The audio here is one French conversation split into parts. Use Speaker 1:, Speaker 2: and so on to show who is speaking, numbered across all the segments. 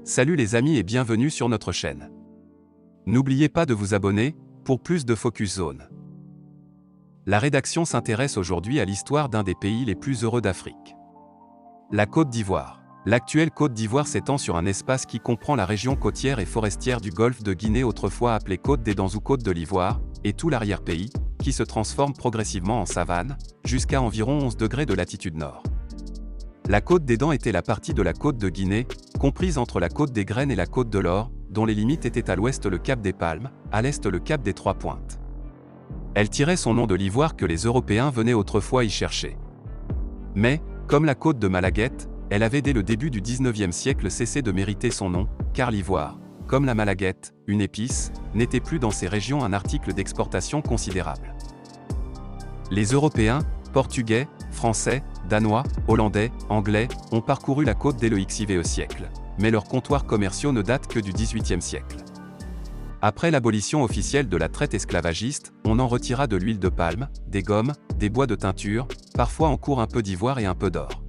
Speaker 1: Salut les amis et bienvenue sur notre chaîne. N'oubliez pas de vous abonner, pour plus de Focus Zone. La rédaction s'intéresse aujourd'hui à l'histoire d'un des pays les plus heureux d'Afrique. La Côte d'Ivoire. L'actuelle Côte d'Ivoire s'étend sur un espace qui comprend la région côtière et forestière du golfe de Guinée, autrefois appelée Côte des Dents ou Côte de l'Ivoire, et tout l'arrière-pays, qui se transforme progressivement en savane, jusqu'à environ 11 degrés de latitude nord. La Côte des Dents était la partie de la Côte de Guinée, comprise entre la Côte des Graines et la Côte de l'Or, dont les limites étaient à l'ouest le cap des Palmes, à l'est le cap des Trois Pointes. Elle tirait son nom de l'ivoire que les Européens venaient autrefois y chercher. Mais, comme la côte de Malaguette, elle avait dès le début du XIXe siècle cessé de mériter son nom, car l'ivoire, comme la malaguette, une épice, n'était plus dans ces régions un article d'exportation considérable. Les Européens, Portugais, Français, Danois, Hollandais, Anglais, ont parcouru la côte dès le XIVe siècle, mais leurs comptoirs commerciaux ne datent que du XVIIIe siècle. Après l'abolition officielle de la traite esclavagiste, on en retira de l'huile de palme, des gommes, des bois de teinture, parfois en cours un peu d'ivoire et un peu d'or.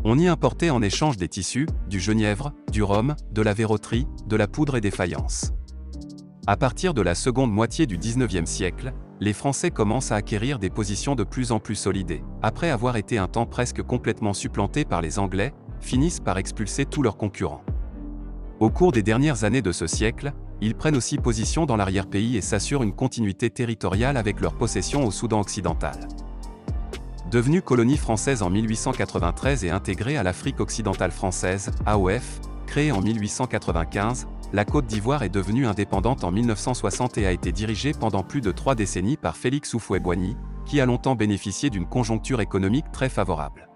Speaker 1: On y importait en échange des tissus, du genièvre, du rhum, de la verroterie, de la poudre et des faïences. À partir de la seconde moitié du XIXe siècle, les Français commencent à acquérir des positions de plus en plus solides et, après avoir été un temps presque complètement supplantés par les Anglais, finissent par expulser tous leurs concurrents. Au cours des dernières années de ce siècle, ils prennent aussi position dans l'arrière-pays et s'assurent une continuité territoriale avec leurs possessions au Soudan occidental. Devenue colonie française en 1893 et intégrée à l'Afrique occidentale française, AOF, créée en 1895, la Côte d'Ivoire est devenue indépendante en 1960 et a été dirigée pendant plus de 3 décennies par Félix Houphouët-Boigny, qui a longtemps bénéficié d'une conjoncture économique très favorable.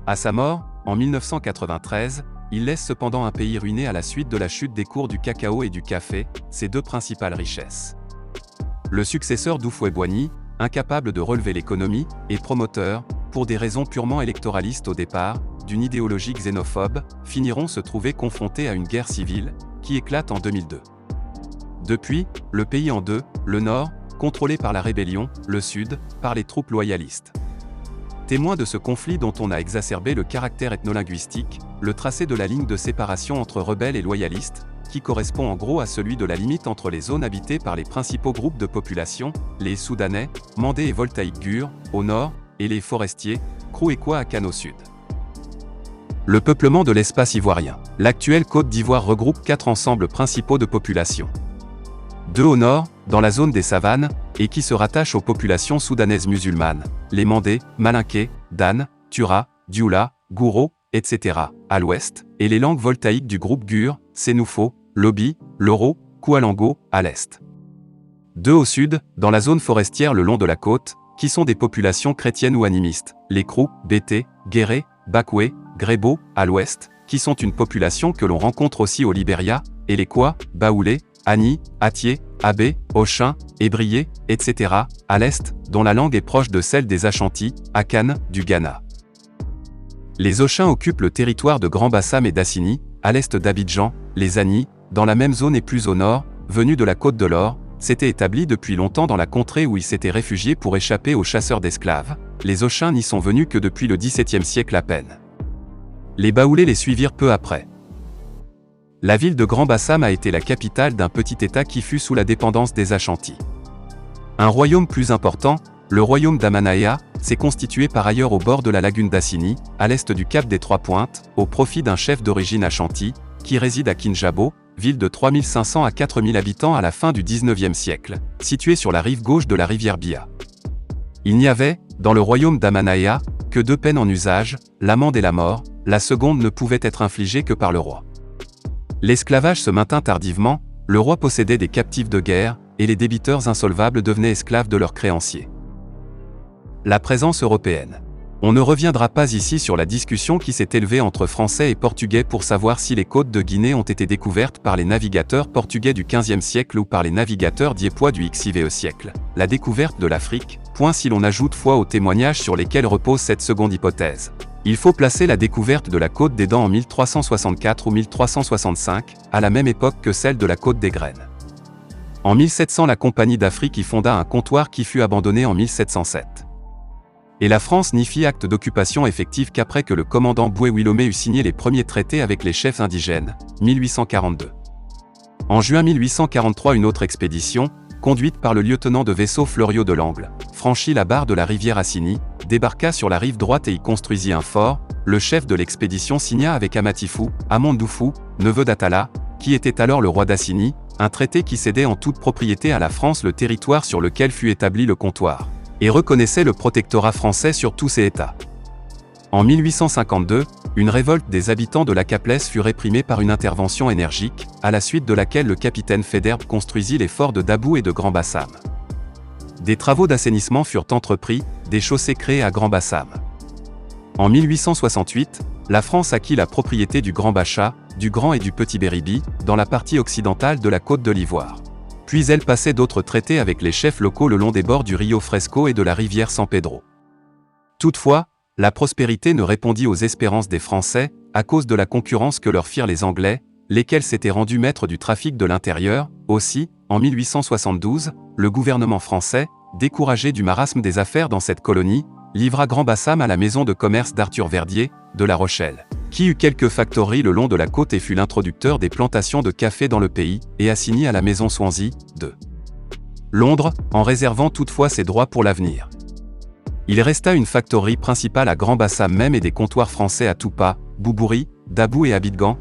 Speaker 1: À sa mort, en 1993, il laisse cependant un pays ruiné à la suite de la chute des cours du cacao et du café, ses deux principales richesses. Le successeur d'Houphouët-Boigny, incapable de relever l'économie, et promoteur, pour des raisons purement électoralistes au départ, d'une idéologie xénophobe, finiront se trouver confrontés à une guerre civile, qui éclate en 2002. Depuis, le pays en deux, le nord, contrôlé par la rébellion, le sud, par les troupes loyalistes. Témoin de ce conflit dont on a exacerbé le caractère ethnolinguistique, le tracé de la ligne de séparation entre rebelles et loyalistes, qui correspond en gros à celui de la limite entre les zones habitées par les principaux groupes de population, les Soudanais, Mandés et Voltaïques-Gurs, au nord, et les forestiers, Krou et Kwa-Akan au sud. Le peuplement de l'espace ivoirien. L'actuelle Côte d'Ivoire regroupe 4 ensembles principaux de population. 2 au nord, dans la zone des savanes, et qui se rattachent aux populations soudanaises musulmanes, les Mandés, Malinké, Dan, Tura, Dioula, Gouro, etc., à l'ouest, et les langues voltaïques du groupe Gur, Sénoufo, Lobi, Loro, Koualango, à l'est. 2 au sud, dans la zone forestière le long de la côte, qui sont des populations chrétiennes ou animistes, les Krou, Bété, Guéré, Bakoué, Grébo, à l'ouest, qui sont une population que l'on rencontre aussi au Libéria, et les Kwa, Baoulé, Ani, Atié, Abé, Ochin, Ébrié, etc., à l'est, dont la langue est proche de celle des Ashanti, Akan, du Ghana. Les Ochins occupent le territoire de Grand Bassam et d'Assini, à l'est d'Abidjan. Les Ani, dans la même zone et plus au nord, venus de la Côte de l'Or, s'étaient établis depuis longtemps dans la contrée où ils s'étaient réfugiés pour échapper aux chasseurs d'esclaves. Les Ochins n'y sont venus que depuis le XVIIe siècle à peine. Les Baoulés les suivirent peu après. La ville de Grand Bassam a été la capitale d'un petit État qui fut sous la dépendance des Ashanti. Un royaume plus important, le royaume d'Amanaïa, s'est constitué par ailleurs au bord de la lagune d'Assini, à l'est du cap des Trois Pointes, au profit d'un chef d'origine Ashanti, qui réside à Kinjabo, ville de 3500 à 4000 habitants à la fin du XIXe siècle, située sur la rive gauche de la rivière Bia. Il n'y avait, dans le royaume d'Amanaïa, que 2 peines en usage, l'amende et la mort, la seconde ne pouvait être infligée que par le roi. L'esclavage se maintint tardivement, le roi possédait des captifs de guerre, et les débiteurs insolvables devenaient esclaves de leurs créanciers. La présence européenne. On ne reviendra pas ici sur la discussion qui s'est élevée entre Français et Portugais pour savoir si les côtes de Guinée ont été découvertes par les navigateurs portugais du XVe siècle ou par les navigateurs diépois du XIVe siècle. La découverte de l'Afrique, point si l'on ajoute foi aux témoignages sur lesquels repose cette seconde hypothèse. Il faut placer la découverte de la Côte des Dents en 1364 ou 1365, à la même époque que celle de la Côte des Graines. En 1700, la Compagnie d'Afrique y fonda un comptoir qui fut abandonné en 1707. Et la France n'y fit acte d'occupation effectif qu'après que le commandant Boué-Wilomé eut signé les premiers traités avec les chefs indigènes, 1842. En juin 1843, une autre expédition, conduite par le lieutenant de vaisseau Fleuriot de Langle, franchit la barre de la rivière Assigny, débarqua sur la rive droite et y construisit un fort. Le chef de l'expédition signa avec Amatifou, Amondoufou, neveu d'Atala, qui était alors le roi d'Assigny, un traité qui cédait en toute propriété à la France le territoire sur lequel fut établi le comptoir, et reconnaissait le protectorat français sur tous ses États. En 1852, une révolte des habitants de l'Acaplès fut réprimée par une intervention énergique, à la suite de laquelle le capitaine Faidherbe construisit les forts de Dabou et de Grand-Bassam. Des travaux d'assainissement furent entrepris, des chaussées créées à Grand-Bassam. En 1868, la France acquit la propriété du Grand Bacha, du Grand et du Petit Béribi, dans la partie occidentale de la côte de l'Ivoire. Puis elle passait d'autres traités avec les chefs locaux le long des bords du Rio Fresco et de la rivière San Pedro. Toutefois, la prospérité ne répondit aux espérances des Français, à cause de la concurrence que leur firent les Anglais, lesquels s'étaient rendus maîtres du trafic de l'intérieur. Aussi, en 1872, le gouvernement français, découragé du marasme des affaires dans cette colonie, livra Grand-Bassam à la maison de commerce d'Arthur Verdier, de La Rochelle, qui eut quelques factoreries le long de la côte et fut l'introducteur des plantations de café dans le pays, et Assigny à la maison Swansea, de Londres, en réservant toutefois ses droits pour l'avenir. Il resta une factorerie principale à Grand-Bassam même et des comptoirs français à Toupa, Boubouri, Dabou et Abidjan,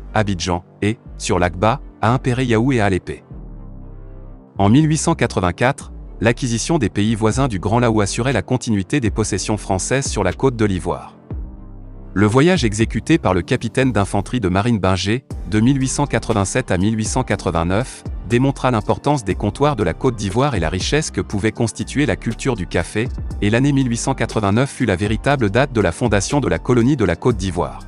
Speaker 1: et, sur l'Akba, à Impéré-Yaou et à Alépé. En 1884, l'acquisition des pays voisins du Grand Laou assurait la continuité des possessions françaises sur la côte de l'Ivoire. Le voyage exécuté par le capitaine d'infanterie de marine Binger, de 1887 à 1889, démontra l'importance des comptoirs de la Côte d'Ivoire et la richesse que pouvait constituer la culture du café, et l'année 1889 fut la véritable date de la fondation de la colonie de la Côte d'Ivoire.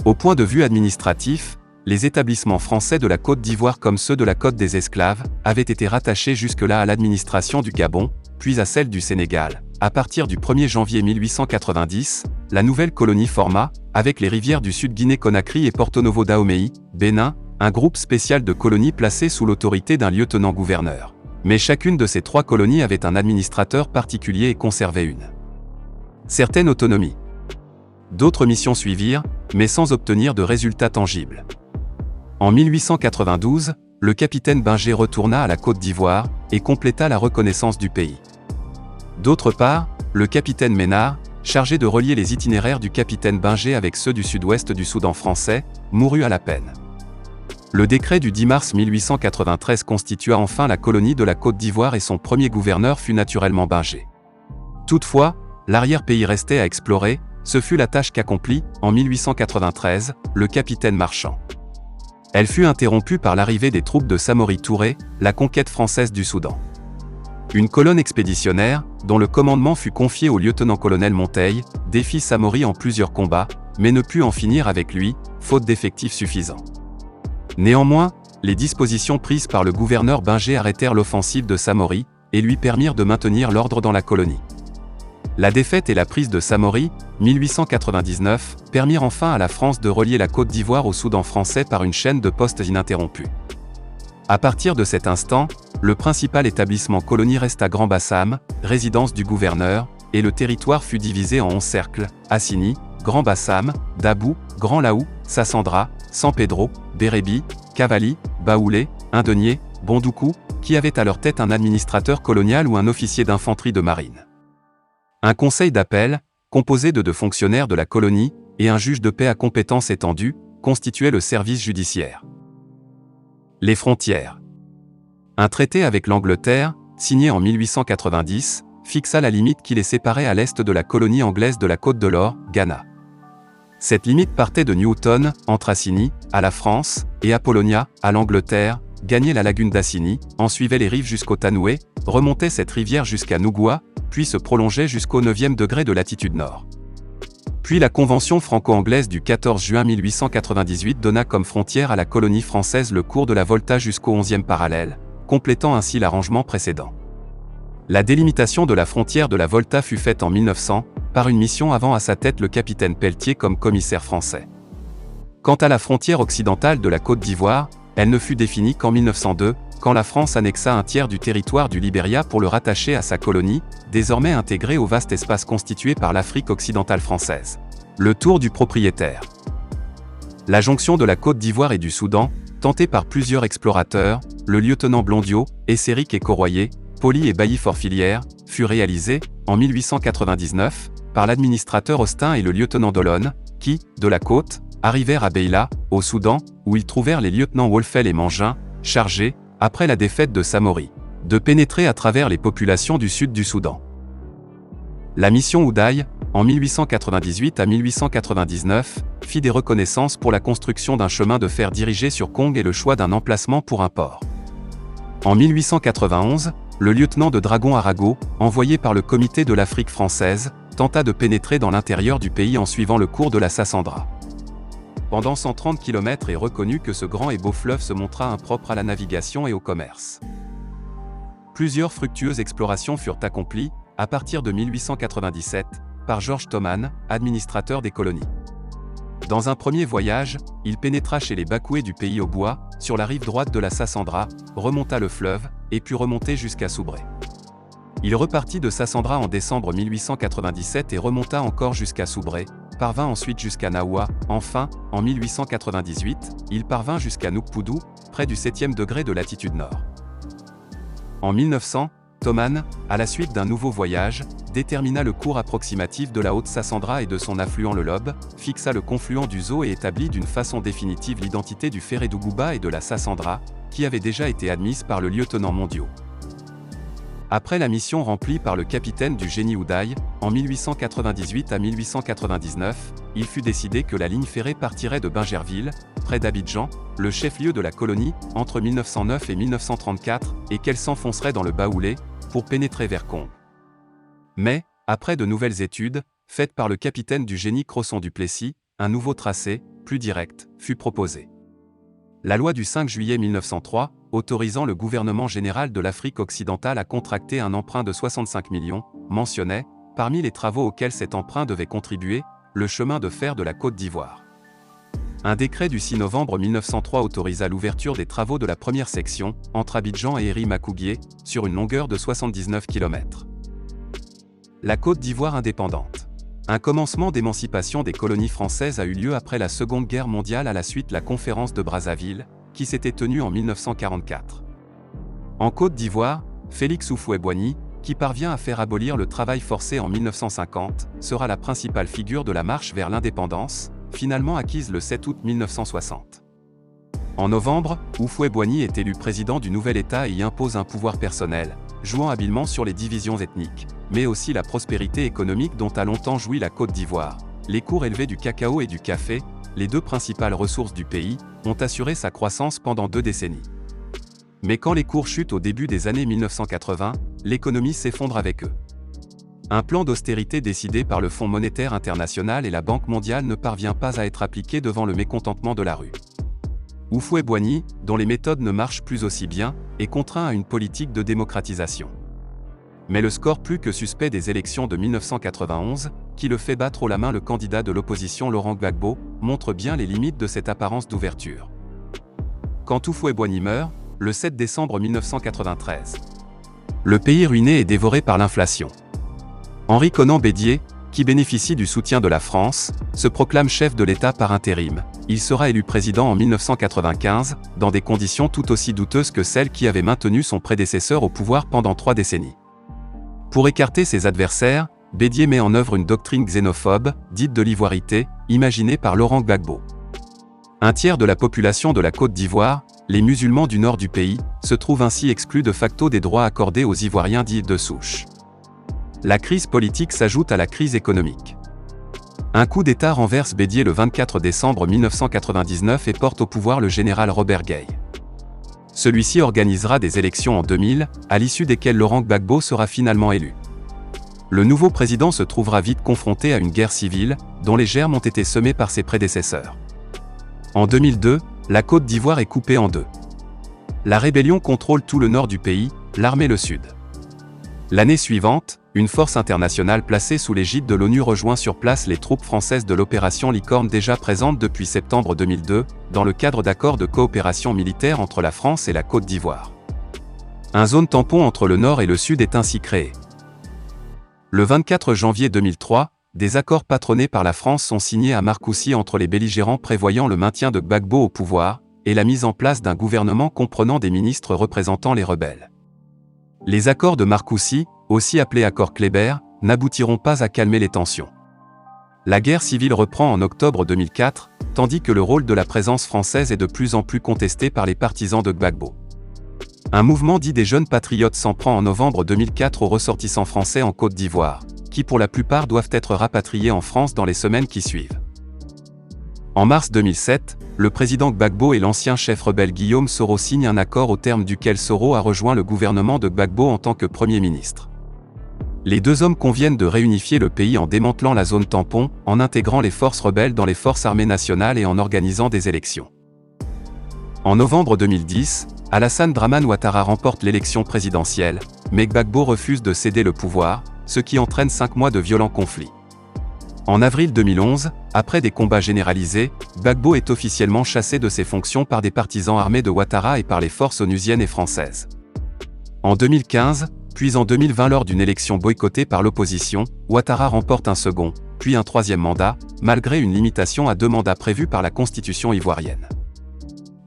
Speaker 1: Au point de vue administratif, les établissements français de la Côte d'Ivoire comme ceux de la Côte des Esclaves avaient été rattachés jusque-là à l'administration du Gabon, puis à celle du Sénégal. À partir du 1er janvier 1890, la nouvelle colonie forma, avec les rivières du Sud Guinée-Conakry et Porto Novo Dahomey, Bénin, un groupe spécial de colonies placées sous l'autorité d'un lieutenant-gouverneur. Mais chacune de ces trois colonies avait un administrateur particulier et conservait une certaine autonomie. D'autres missions suivirent, mais sans obtenir de résultats tangibles. En 1892, le capitaine Binger retourna à la Côte d'Ivoire et compléta la reconnaissance du pays. D'autre part, le capitaine Ménard, chargé de relier les itinéraires du capitaine Binger avec ceux du sud-ouest du Soudan français, mourut à la peine. Le décret du 10 mars 1893 constitua enfin la colonie de la Côte d'Ivoire et son premier gouverneur fut naturellement Binger. Toutefois, l'arrière-pays restait à explorer, ce fut la tâche qu'accomplit, en 1893, le capitaine Marchand. Elle fut interrompue par l'arrivée des troupes de Samori Touré, la conquête française du Soudan. Une colonne expéditionnaire, dont le commandement fut confié au lieutenant-colonel Monteil, défit Samori en plusieurs combats, mais ne put en finir avec lui, faute d'effectifs suffisants. Néanmoins, les dispositions prises par le gouverneur Binger arrêtèrent l'offensive de Samori, et lui permirent de maintenir l'ordre dans la colonie. La défaite et la prise de Samori, 1899, permirent enfin à la France de relier la Côte d'Ivoire au Soudan français par une chaîne de postes ininterrompue. À partir de cet instant, le principal établissement colonie resta Grand-Bassam, résidence du gouverneur, et le territoire fut divisé en 11 cercles, Assigny, Grand-Bassam, Dabou, Grand Laou, Sassandra, San Pedro, Bérébi, Cavali, Baoulé, Indenier, Bondoukou, qui avaient à leur tête un administrateur colonial ou un officier d'infanterie de marine. Un conseil d'appel, composé de 2 fonctionnaires de la colonie, et un juge de paix à compétence étendue, constituait le service judiciaire. Les frontières. Un traité avec l'Angleterre, signé en 1890, fixa la limite qui les séparait à l'est de la colonie anglaise de la Côte de l'Or, Ghana. Cette limite partait de Newton, entre Assigny, à la France, et Apollonia, à l'Angleterre, gagnait la lagune d'Assigny, en suivait les rives jusqu'au Tanoué, remontait cette rivière jusqu'à Nougoua, puis se prolongeait jusqu'au 9e degré de latitude nord. Puis la convention franco-anglaise du 14 juin 1898 donna comme frontière à la colonie française le cours de la Volta jusqu'au 11e parallèle, complétant ainsi l'arrangement précédent. La délimitation de la frontière de la Volta fut faite en 1900, par une mission avant à sa tête le capitaine Pelletier comme commissaire français. Quant à la frontière occidentale de la Côte d'Ivoire, elle ne fut définie qu'en 1902, quand la France annexa un tiers du territoire du Libéria pour le rattacher à sa colonie, désormais intégrée au vaste espace constitué par l'Afrique occidentale française. Le tour du propriétaire. La jonction de la Côte d'Ivoire et du Soudan, tentée par plusieurs explorateurs, le lieutenant Blondiot, Esséric et Corroyer, Poly et Bailly-Forfilière, fut réalisée, en 1899, par l'administrateur Austin et le lieutenant Dolonne, qui, de la côte, arrivèrent à Beila, au Soudan, où ils trouvèrent les lieutenants Wolfel et Mangin, chargés, après la défaite de Samori, de pénétrer à travers les populations du sud du Soudan. La mission Houdaï, en 1898 à 1899, fit des reconnaissances pour la construction d'un chemin de fer dirigé sur Kong et le choix d'un emplacement pour un port. En 1891, le lieutenant de dragon Arago, envoyé par le Comité de l'Afrique française, tenta de pénétrer dans l'intérieur du pays en suivant le cours de la Sassandra. Pendant 130 km et reconnut que ce grand et beau fleuve se montra impropre à la navigation et au commerce. Plusieurs fructueuses explorations furent accomplies, à partir de 1897, par Georges Thoman, administrateur des colonies. Dans un premier voyage, il pénétra chez les Bakoués du pays au bois, sur la rive droite de la Sassandra, remonta le fleuve, et put remonter jusqu'à Soubré. Il repartit de Sassandra en décembre 1897 et remonta encore jusqu'à Soubré, parvint ensuite jusqu'à Naoua, enfin, en 1898, il parvint jusqu'à Noukpoudou, près du 7e degré de latitude nord. En 1900, Thoman, à la suite d'un nouveau voyage, détermina le cours approximatif de la Haute-Sassandra et de son affluent le Lobe, fixa le confluent du Zo et établit d'une façon définitive l'identité du Ferredouguba et de la Sassandra, qui avait déjà été admise par le lieutenant Mondiot. Après la mission remplie par le capitaine du génie Houdaï, en 1898 à 1899, il fut décidé que la ligne ferrée partirait de Bingerville, près d'Abidjan, le chef-lieu de la colonie, entre 1909 et 1934, et qu'elle s'enfoncerait dans le Baoulé, pour pénétrer vers Kong. Mais, après de nouvelles études, faites par le capitaine du génie Crosson-Duplessis, un nouveau tracé, plus direct, fut proposé. La loi du 5 juillet 1903, autorisant le gouvernement général de l'Afrique occidentale à contracter un emprunt de 65 millions, mentionnait, parmi les travaux auxquels cet emprunt devait contribuer, le chemin de fer de la Côte d'Ivoire. Un décret du 6 novembre 1903 autorisa l'ouverture des travaux de la première section, entre Abidjan et Eri-Makougué, sur une longueur de 79 km. La Côte d'Ivoire indépendante. Un commencement d'émancipation des colonies françaises a eu lieu après la Seconde Guerre mondiale à la suite de la conférence de Brazzaville, qui s'était tenue en 1944. En Côte d'Ivoire, Félix Houphouët-Boigny, qui parvient à faire abolir le travail forcé en 1950, sera la principale figure de la marche vers l'indépendance, finalement acquise le 7 août 1960. En novembre, Houphouët-Boigny est élu président du nouvel État et y impose un pouvoir personnel, jouant habilement sur les divisions ethniques, mais aussi la prospérité économique dont a longtemps joui la Côte d'Ivoire. Les cours élevés du cacao et du café, les deux principales ressources du pays, ont assuré sa croissance pendant 2 décennies. Mais quand les cours chutent au début des années 1980, l'économie s'effondre avec eux. Un plan d'austérité décidé par le Fonds monétaire international et la Banque mondiale ne parvient pas à être appliqué devant le mécontentement de la rue. Houphouët-Boigny, dont les méthodes ne marchent plus aussi bien, est contraint à une politique de démocratisation. Mais le score plus que suspect des élections de 1991, qui le fait battre haut la main le candidat de l'opposition Laurent Gbagbo, montre bien les limites de cette apparence d'ouverture. Quand Houphouët-Boigny meurt, le 7 décembre 1993, le pays ruiné et dévoré par l'inflation. Henri Konan Bédier, qui bénéficie du soutien de la France, se proclame chef de l'État par intérim. Il sera élu président en 1995, dans des conditions tout aussi douteuses que celles qui avaient maintenu son prédécesseur au pouvoir pendant 3 décennies. Pour écarter ses adversaires, Bédier met en œuvre une doctrine xénophobe, dite de l'ivoirité, imaginée par Laurent Gbagbo. Un tiers de la population de la Côte d'Ivoire, les musulmans du nord du pays, se trouve ainsi exclus de facto des droits accordés aux Ivoiriens dits de souche. La crise politique s'ajoute à la crise économique. Un coup d'État renverse Bédier le 24 décembre 1999 et porte au pouvoir le général Robert Gueye. Celui-ci organisera des élections en 2000, à l'issue desquelles Laurent Gbagbo sera finalement élu. Le nouveau président se trouvera vite confronté à une guerre civile, dont les germes ont été semés par ses prédécesseurs. En 2002, la Côte d'Ivoire est coupée en deux. La rébellion contrôle tout le nord du pays, l'armée le sud. L'année suivante, une force internationale placée sous l'égide de l'ONU rejoint sur place les troupes françaises de l'opération Licorne déjà présentes depuis septembre 2002, dans le cadre d'accords de coopération militaire entre la France et la Côte d'Ivoire. Un zone tampon entre le nord et le sud est ainsi créé. Le 24 janvier 2003, des accords patronnés par la France sont signés à Marcoussis entre les belligérants prévoyant le maintien de Gbagbo au pouvoir et la mise en place d'un gouvernement comprenant des ministres représentant les rebelles. Les accords de Marcoussis, aussi appelés accords Kléber, n'aboutiront pas à calmer les tensions. La guerre civile reprend en octobre 2004, tandis que le rôle de la présence française est de plus en plus contesté par les partisans de Gbagbo. Un mouvement dit des Jeunes Patriotes s'en prend en novembre 2004 aux ressortissants français en Côte d'Ivoire, qui pour la plupart doivent être rapatriés en France dans les semaines qui suivent. En mars 2007, le président Gbagbo et l'ancien chef rebelle Guillaume Soro signent un accord au terme duquel Soro a rejoint le gouvernement de Gbagbo en tant que Premier ministre. Les deux hommes conviennent de réunifier le pays en démantelant la zone tampon, en intégrant les forces rebelles dans les forces armées nationales et en organisant des élections. En novembre 2010, Alassane Dramane Ouattara remporte l'élection présidentielle, mais Gbagbo refuse de céder le pouvoir, ce qui entraîne 5 mois de violents conflits. En avril 2011, après des combats généralisés, Gbagbo est officiellement chassé de ses fonctions par des partisans armés de Ouattara et par les forces onusiennes et françaises. En 2015, puis en 2020 lors d'une élection boycottée par l'opposition, Ouattara remporte un second, puis un troisième mandat, malgré une limitation à 2 mandats prévue par la constitution ivoirienne.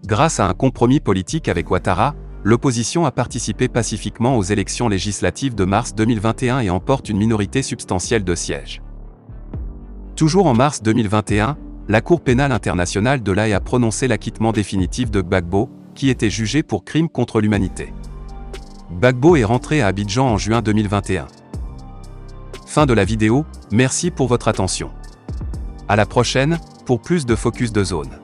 Speaker 1: Grâce à un compromis politique avec Ouattara, l'opposition a participé pacifiquement aux élections législatives de mars 2021 et emporte une minorité substantielle de sièges. Toujours en mars 2021, la Cour pénale internationale de l'Haye a prononcé l'acquittement définitif de Gbagbo, qui était jugé pour crime contre l'humanité. Gbagbo est rentré à Abidjan en juin 2021. Fin de la vidéo, merci pour votre attention. À la prochaine, pour plus de Focus de Zone.